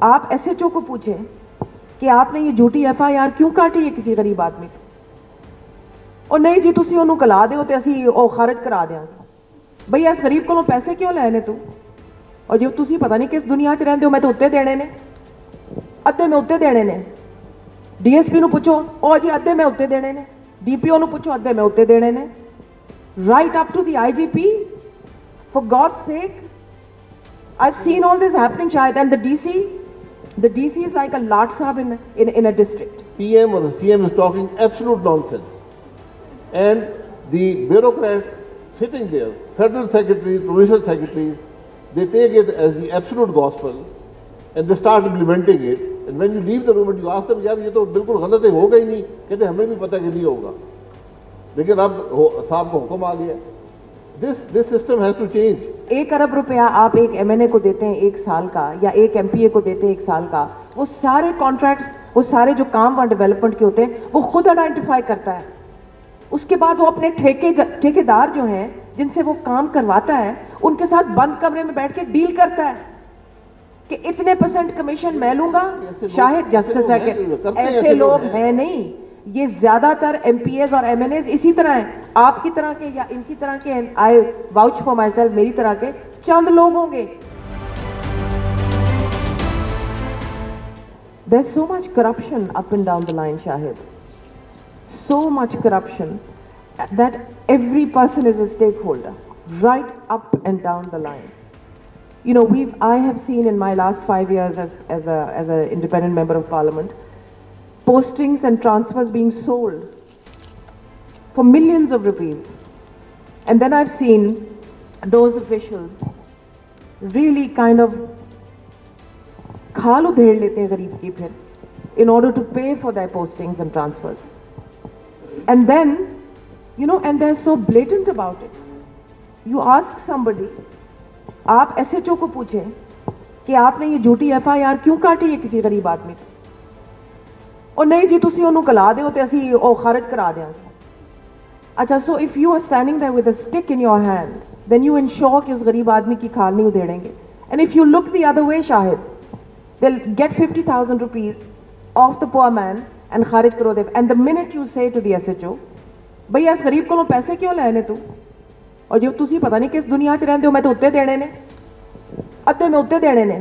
आप एसएचओ को पूछें कि आपने ये झूठी एफआईआर क्यों काटी है किसी गरीब आदमी की, और नहीं जी तुसी ਉਹਨੂੰ ਕਲਾ ਦਿਓ ਤੇ ਅਸੀਂ ਉਹ ਖਾਰਜ ਕਰਾ ਦਿਆਂਗੇ। ਭਈ ਇਸ ਗਰੀਬ ਕੋਲੋਂ ਪੈਸੇ ਕਿਉਂ ਲੈਣੇ ਤੂੰ? ਔਰ ਜੇ ਤੁਸੀਂ ਪਤਾ ਨਹੀਂ ਕਿਸ ਦੁਨੀਆ 'ਚ ਰਹਿੰਦੇ ਹੋ, ਮੈਂ ਤਾਂ ਉੱਤੇ ਦੇਣੇ ਨੇ, ਅੱਧੇ ਮੈਂ ਉੱਤੇ ਦੇਣੇ ਨੇ। ਡੀਐਸਪੀ ਨੂੰ ਪੁੱਛੋ, ਉਹ ਜੀ ਅੱਧੇ ਮੈਂ ਉੱਤੇ ਦੇਣੇ ਨੇ। ਡੀਪੀਓ ਨੂੰ ਪੁੱਛੋ, ਅੱਧੇ ਮੈਂ ਉੱਤੇ ਦੇਣੇ ਨੇ। Right up to the IGP, for God's sake. I've seen all this happening, Shahid, and the DC is like a Lord Sahab in a district. PM or the CM is talking absolute nonsense. And the bureaucrats sitting there, federal secretaries, provincial secretaries, they take it as the absolute gospel and they start implementing it. And when you leave the room and you ask them, यार ये तो बिल्कुल गलत है, होगा ही नहीं, कहते हमें भी पता कि नहीं होगा, लेकिन अब साहब का हुक्म आ गया। This system has to change. 1 अरब रुपया आप एक एमएनए को देते हैं 1 साल का, या एक एमपीए को देते हैं 1 साल का, वो सारे कॉन्ट्रैक्ट्स, वो सारे जो काम वहाँ डेवलपमेंट के होते हैं वो खुद आइडेंटिफाई करता है। उसके बाद वो अपने ठेकेदार जो हैं जिनसे वो काम करवाता है उनके साथ बंद कमरे में बैठ के डील करता है कि इतने % कमीशन मैं लूंगा। शाहिद जस्ट अ सेकंड, ऐसे लोग हैं नहीं, ये ज्यादातर एमपीएस और एमएनएस इसी तरह हैं, आपकी तरह के या इनकी तरह के। आई वाउच फॉर माई सेल्फ, मेरी तरह के चंद लोग होंगे। There's so much corruption up and down the line, Shahid. So much corruption that every person is a stakeholder, right up and down the line. You know, I have seen in my last 5 years as an independent member of parliament, postings and transfers being sold for millions of rupees. And then I've seen those officials really kind of खाल उधेड़ लेते हैं गरीब की फिर, in order to pay for their postings and transfers. And then, you know, and they're so blatant about it. You ask somebody, आप SHO को पूछें कि आपने ये झूठी एफआईआर क्यों काटी है किसी गरीब आदमी की, और नहीं जी तुसी ਉਹਨੂੰ ਕਲਾ ਦਿਓ ਤੇ ਅਸੀਂ ਉਹ ਖਾਰਜ ਕਰਾ ਦਿਆਂਗੇ। अच्छा, so if you are standing there with a stick in your hand, then you ensure कि उस गरीब आदमी की खाल नहीं उधेड़ेंगे। And if you look the other way, Shahid, they'll get 50,000 rupees off the poor man and खारिज करो दे। And the minute you say to the SHO, भैया इस गरीब कोलों पैसे क्यों लेने तू, और जो तुसी पता नहीं किस दुनिया 'ਚ ਰਹਿੰਦੇ ਹੋ, मैं तो उत्ते देने ने, ਅੱਧੇ मैं उत्ते देने ने।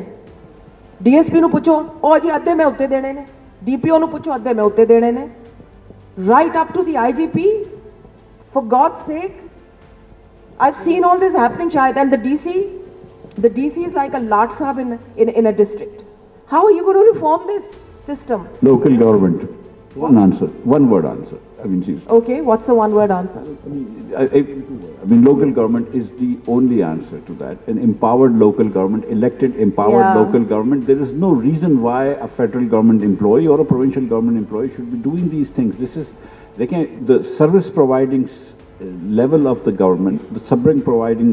डीएसपी ਨੂੰ ਪੁੱਛੋ, ਉਹ ਜੀ ਅੱਧੇ मैं उत्ते देने ने। डीपीओ ਨੂੰ ਪੁੱਛੋ, ਅੱਧੇ मैं उत्ते देने ने। Right up to the IGP, for God's sake. I've seen all this happening, Shahid, and the DC is like a Lord Sahab in a district. How are you going to reform this system? Local government. One answer, one word answer. I mean, seriously. Okay, what's the one word answer? I mean, local government is the only answer to that. An empowered local government, elected empowered local government. There is no reason why a federal government employee or a provincial government employee should be doing these things. This is, the service providing level of the government, the suffering providing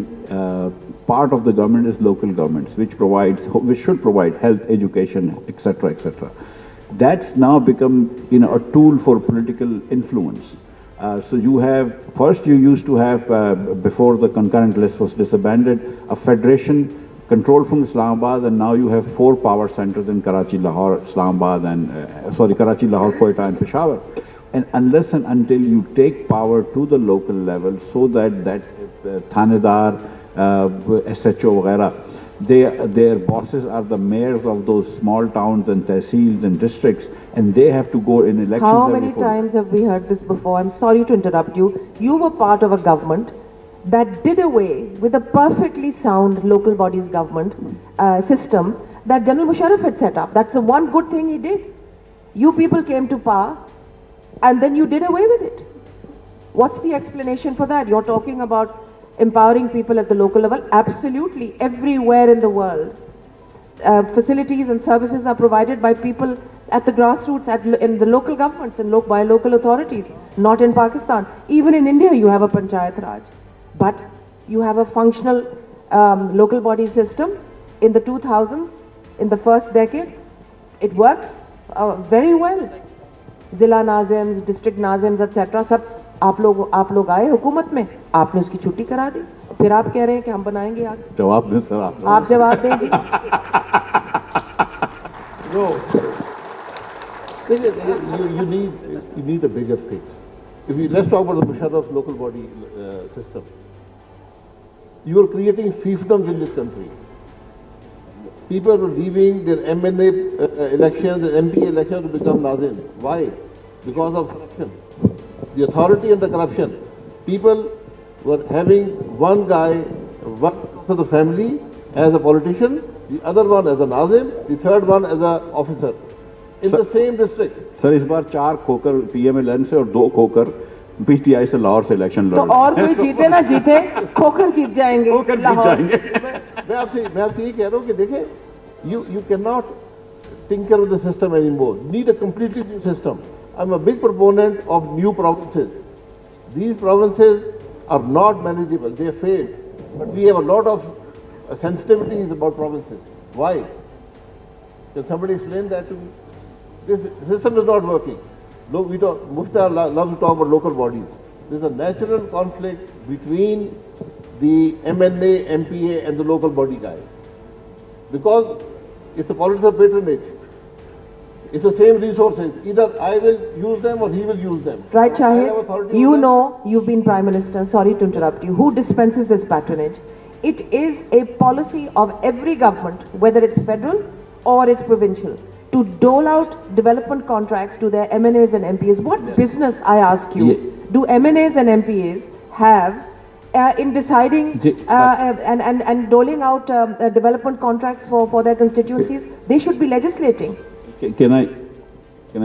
part of the government is local governments, which should provide health, education, etc., etc. That's now become, you know, a tool for political influence. So you have, first you used to have, before the concurrent list was disbanded, a federation controlled from Islamabad, and now you have 4 power centers in Karachi, Lahore, Islamabad, and Karachi, Lahore, Quetta, and Peshawar. And unless and until you take power to the local level, so that thanedar, SHO, वगैरह, their bosses are the mayors of those small towns and tehsils and districts, and they have to go in elections. How many times have we heard this before? I'm sorry to interrupt you. You were part of a government that did away with a perfectly sound local bodies government system that Jamil Musharraf had set up. That's the one good thing he did. You people came to power and then you did away with it. What's the explanation for that? You're talking about empowering people at the local level. Absolutely, everywhere in the world, facilities and services are provided by people at the grassroots, in the local governments and by local authorities. Not in Pakistan. Even in India, you have a Panchayat Raj, but you have a functional local body system. In the 2000s, in the first decade, it works very well. Zila Nazims, district Nazims, etc. सब आप लोग आए हुकूमत में, आपने उसकी छुट्टी करा दी, फिर आप कह रहे हैं कि हम बनाएंगे आगे। जवाब दें सर, आप जवाब दें जी। So, you need a bigger fix. Let's talk about the Musharraf's local body system. You are creating fiefdoms in this country. People are leaving their MNA elections, their MP elections to become Nazims. Why? Because of corruption. The authority and the corruption. People were having one guy, one of the family as a politician, the other one as a Nazim, the third one as an officer in the same district. Sir इस बार 4 खोकर PMLN से और 2 खोकर PTI से लाहौर से election लड़ तो और कोई जीते ना जीते खोकर जीत जाएंगे मैं आपसे ये कह रहा हूँ कि देखें you cannot tinker with the system anymore. You need a completely new system. I'm a big proponent of new provinces. These provinces are not manageable. They have failed. But we have a lot of sensitivities about provinces. Why? Can somebody explain that to me? This system is not working. Look, Mufti loves to talk about local bodies. There's a natural conflict between the MNA, MPA and the local body guy. Because it's a politics of patronage. It's the same resources. Either I will use them or he will use them. Right, Shahid? You know, you've been Prime Minister. Sorry to interrupt you. Who dispenses this patronage? It is a policy of every government, whether it's federal or it's provincial, to dole out development contracts to their MNAs and MPAs. What business, I ask you, do MNAs and MPAs have in deciding and doling out development contracts for their constituencies? They should be legislating. Can I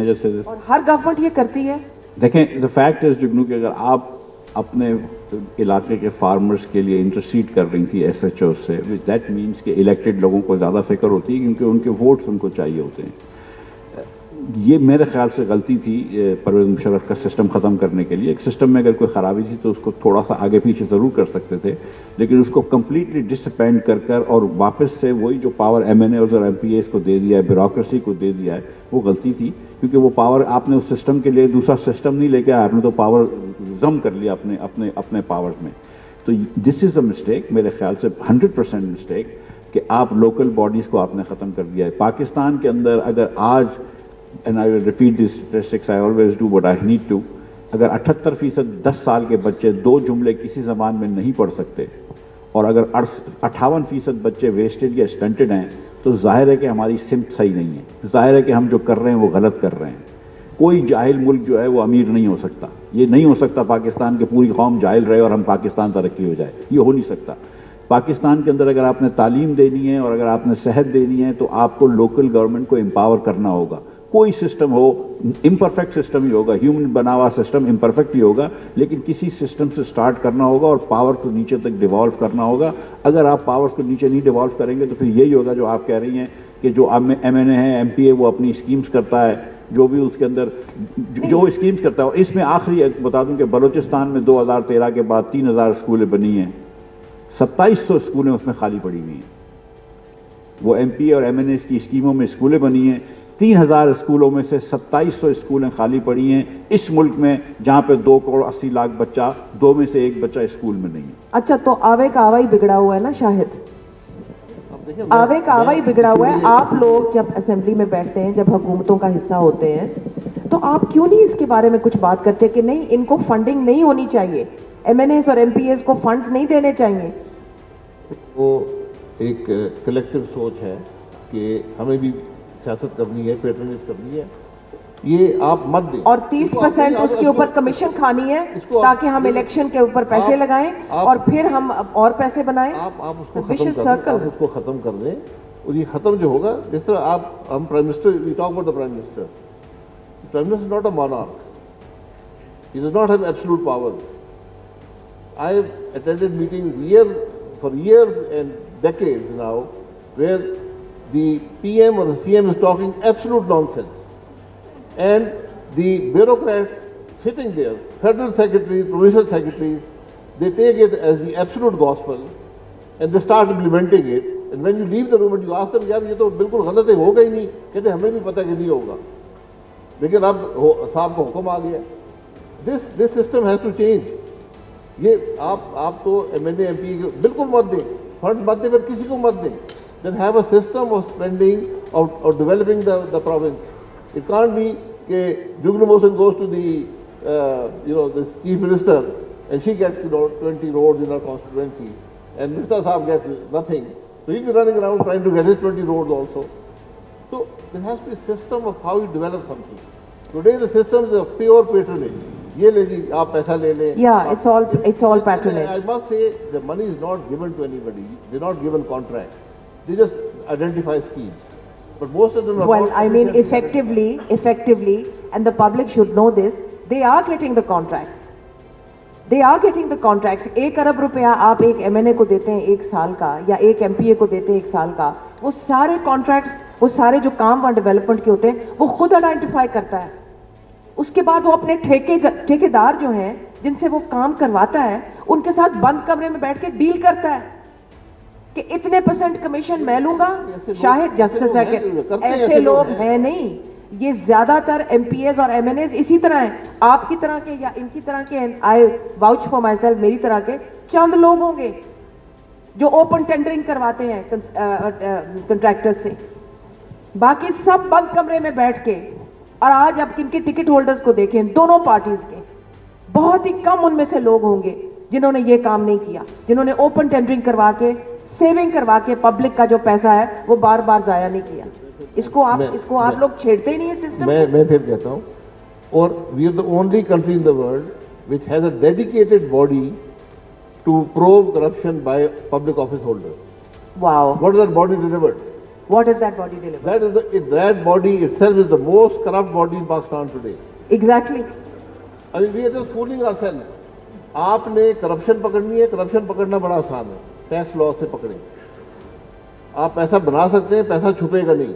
just say this? और हर government ये करती है. देखें, the fact is जुगनू कि अगर आप अपने इलाके के फार्मर्स के लिए इंटरसीड कर रही थी SHO से, that means कि इलेक्टेड लोगों को ज़्यादा फिक्र होती है क्योंकि उनके वोट्स उनको चाहिए होते हैं. ये मेरे ख्याल से गलती थी परवेज़ मुशर्रफ का सिस्टम ख़त्म करने के लिए. एक सिस्टम में अगर कोई ख़राबी थी तो उसको थोड़ा सा आगे पीछे ज़रूर कर सकते थे, लेकिन उसको कम्प्लीटली डिसअपॉइंट कर और वापस से वही जो पावर MNAs और MPAs को दे दिया है, ब्यूरोक्रेसी को दे दिया है, वो गलती थी. क्योंकि वो पावर आपने उस सिस्टम के लिए दूसरा सिस्टम नहीं लेके आया, आपने तो पावर जम कर लिया अपने पावर्स में. तो दिस इज़ अ मिस्टेक, मेरे ख्याल से 100% मिस्टेक कि आप लोकल बॉडीज़ को आपने ख़त्म कर दिया है. पाकिस्तान के अंदर अगर आज, and I will repeat these statistics, I always do what I need to, अगर 78% 10 साल के बच्चे 2 जुमले किसी ज़बान में नहीं पढ़ सकते और अगर 58% बच्चे वेस्टेड या स्टंटेड हैं, तो जाहिर है कि हमारी सिमत सही नहीं है. जाहिर है कि हम जो कर रहे हैं वो गलत कर रहे हैं. कोई जाहिल मुल्क जो है वो अमीर नहीं हो सकता. ये नहीं हो सकता पाकिस्तान की पूरी कौम जाहिल रहे और हम पाकिस्तान तरक्की हो जाए. ये हो नहीं सकता. पाकिस्तान के अंदर अगर आपने तालीम देनी है और अगर आपने सेहत देनी है तो आपको लोकल गवर्नमेंट को एम्पावर करना होगा. कोई सिस्टम हो, इम्परफेक्ट सिस्टम ही होगा, ह्यूमन बना हुआ सिस्टम इम्परफेक्ट ही होगा, लेकिन किसी सिस्टम से स्टार्ट करना होगा और पावर को नीचे तक डिवॉल्व करना होगा. अगर आप पावर्स को नीचे नहीं डिवॉल्व करेंगे तो फिर यही होगा जो आप कह रही हैं कि जो MNA है, MPA, वो अपनी स्कीम्स करता है, जो भी उसके अंदर जो स्कीम्स करता है. और इसमें आखिरी बता दूं कि बलूचिस्तान में 2013 के बाद 3000 स्कूलें बनी हैं, 2700 स्कूलें उसमें खाली पड़ी हुई हैं. वो MPA और MNA की स्कीमों में स्कूलें बनी हैं. 3000 स्कूलों में से 2700 स्कूलें खाली पड़ी हैं इस मुल्क में, जहां पे 2 करोड़ 80 लाख बच्चा, 2 में से 1 बच्चा स्कूल में नहीं है. अच्छा, तो आवे का आवा ही बिगड़ा हुआ है ना शाहिद? आवे का आवा ही बिगड़ा हुआ है. आप लोग जब असेंबली में बैठते हैं, जब हुकूमतों का हिस्सा होते हैं, तो आप क्यों नहीं इसके बारे में कुछ बात करते कि नहीं, इनको फंडिंग नहीं होनी चाहिए, MNAs और MPAs को फंड्स नहीं देने चाहिए? वो एक कलेक्टिव सोच है कि हमें भी सियासत करनी है, पेट्रोनेज करनी है, ये आप मत दें. और 30% उसके ऊपर कमीशन खानी है ताकि हम इलेक्शन के ऊपर पैसे लगाएं और फिर हम और पैसे बनाएं. आप उसको खत्म कर दें. और ये खत्म जो होगा, जिस तरह हम prime minister, we talk about the prime minister. Prime minister is not a monarch. He does not have absolute powers. I have attended meetings for years and decades now where the PM or the CM is talking absolute nonsense. And the bureaucrats sitting there, federal secretaries, provincial secretaries, they take it as the absolute gospel and they start implementing it. And when you leave the room and you ask them, यार ये तो बिल्कुल गलत है, होगा ही नहीं, कहते हमें भी पता कि नहीं होगा, लेकिन अब साहब का हुक्म आ गया. This system has to change. ये आप तो MNA MPA बिल्कुल मत दें, फंड मत दें, फिर किसी को मत दें. Then have a system of spending of developing the province. It can't be that Jugal Mohsen goes to the, the chief minister and she gets, 20 roads in her constituency and Mr. Saab gets nothing. So he'll be running around trying to get his 20 roads also. So there has to be a system of how you develop something. Today the system is a pure patronage. Yeah, it's all patronage. I must say the money is not given to anybody. They're not given contracts. They just identify schemes. But most of them are well, I mean, effectively, and the public should know this, they are getting the contracts. They are getting the contracts. 1 अरब रुपया आप एक MNA को देते हैं 1 साल का या एक MPA को देते हैं 1 साल का, वो सारे कॉन्ट्रैक्ट्स, वो सारे जो काम वहाँ डेवलपमेंट के होते हैं वो खुद आइडेंटिफाई करता है. उसके बाद वो अपने ठेकेदार जो हैं जिनसे वो काम करवाता है उनके साथ बंद कमरे में बैठ के डील करता है कि इतने % कमीशन मैं लूंगा. शाहिद जस्ट अ सेकंड, ऐसे लोग हैं नहीं. ये ज्यादातर MPAs और MNAs इसी तरह हैं. आपकी तरह के या इनकी तरह के, आई वाउच फॉर माई सेल्फ, मेरी तरह के चंद लोग होंगे जो ओपन टेंडरिंग करवाते हैं कंट्रैक्टर्स से. बाकी सब बंद कमरे में बैठ के. और आज आप किनके टिकट होल्डर्स को देखें, दोनों पार्टीज के, बहुत ही कम उनमें से लोग होंगे जिन्होंने ये काम नहीं किया, जिन्होंने ओपन टेंडरिंग करवा के, सेविंग करवा के पब्लिक का जो पैसा है वो बार बार जाया नहीं किया. इसको आप लोग छेड़ते ही नहीं है सिस्टम. मैं फिर कहता हूँ, और we are the only country in the world which has a dedicated body to probe corruption by public office holders. Wow. What is that body delivered? What is that body delivered? That body itself is the most corrupt body in Pakistan today. Exactly. I mean, we are just fooling ourselves. आपने corruption पकड़नी है, corruption पकड़ना बड़ा आसान है, tax law से पकड़े. आप पैसा बना सकते हैं, पैसा छुपेगा नहीं.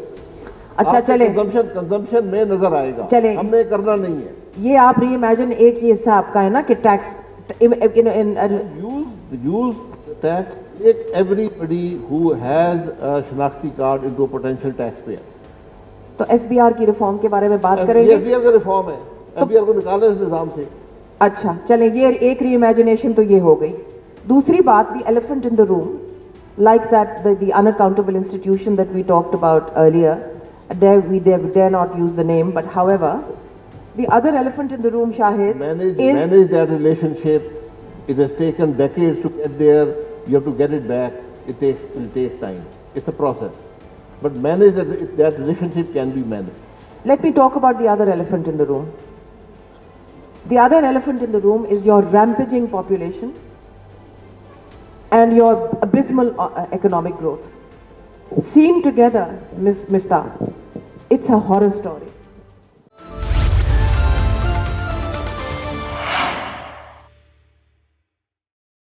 अच्छा चले, कंजम्पशन में नजर आएगा. चले, हमने करना नहीं है. ये आप री इमेजिन, एक ये हिस्सा आपका है ना कि tax use tax, take everybody who has a शनाख्ती card into a potential taxpayer. तो FBR की रिफॉर्म के बारे में बात करेंगे. FBR का रिफॉर्म है, FBR को निकाले इस निजाम से. अच्छा चलें, ये एक री इमेजिनेशन तो ये हो गई. दूसरी बात, the elephant in the room, like that the unaccountable institution that we talked about earlier, we dare not use the name, but however, the other elephant in the room, Shahid, manage that relationship. It has taken decades to get there. You have to get it back. It will take time. It's a process. But manage that relationship can be managed. Let me talk about the other elephant in the room. The other elephant in the room is your rampaging population and your abysmal economic growth. Seen together, Miftah, it's a horror story.